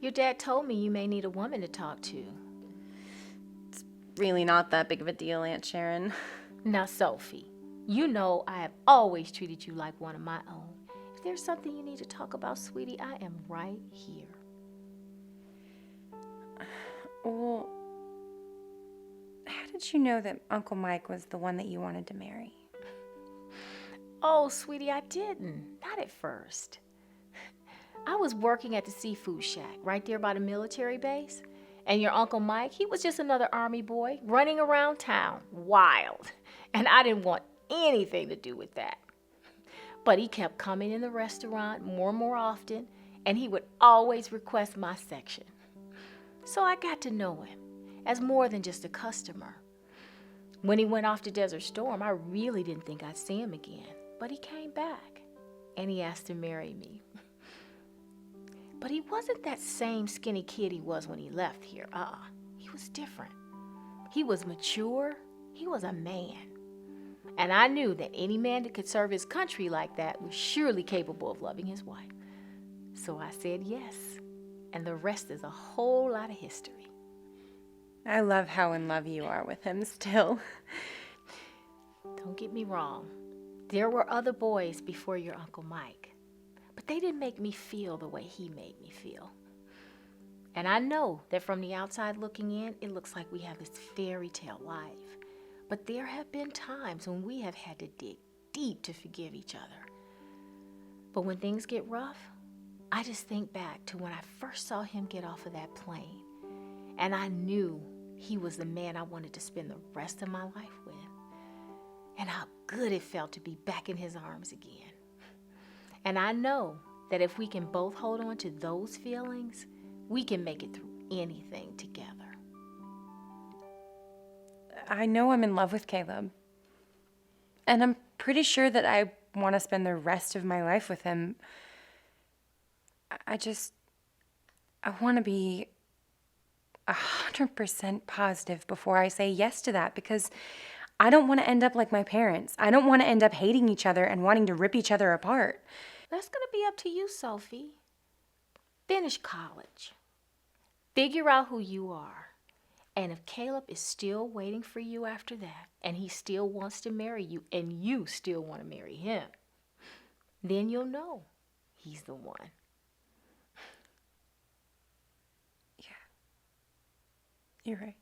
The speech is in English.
Your dad told me you may need a woman to talk to. Really not that big of a deal, Aunt Sharon. Now, Sophie, you know I have always treated you like one of my own. If there's something you need to talk about, sweetie, I am right here. Well, how did you know that Uncle Mike was the one that you wanted to marry? Oh, sweetie, I didn't. Not at first. I was working at the seafood shack right there by the military base. And your Uncle Mike, he was just another army boy running around town, wild. And I didn't want anything to do with that. But he kept coming in the restaurant more and more often, and he would always request my section. So I got to know him as more than just a customer. When he went off to Desert Storm, I really didn't think I'd see him again. But he came back, and he asked to marry me. But he wasn't that same skinny kid he was when he left here. He was different. He was mature. He was a man. And I knew that any man that could serve his country like that was surely capable of loving his wife. So I said yes. And the rest is a whole lot of history. I love how in love you are with him still. Don't get me wrong. There were other boys before your Uncle Mike. But they didn't make me feel the way he made me feel. And I know that from the outside looking in, it looks like we have this fairy tale life. But there have been times when we have had to dig deep to forgive each other. But when things get rough, I just think back to when I first saw him get off of that plane. And I knew he was the man I wanted to spend the rest of my life with. And how good it felt to be back in his arms again. And I know that if we can both hold on to those feelings, we can make it through anything together. I know I'm in love with Caleb. And I'm pretty sure that I want to spend the rest of my life with him. I want to be 100% positive before I say yes to that, because I don't want to end up like my parents. I don't want to end up hating each other and wanting to rip each other apart. That's going to be up to you, Sophie. Finish college. Figure out who you are. And if Caleb is still waiting for you after that, and he still wants to marry you, and you still want to marry him, then you'll know he's the one. Yeah. You're right.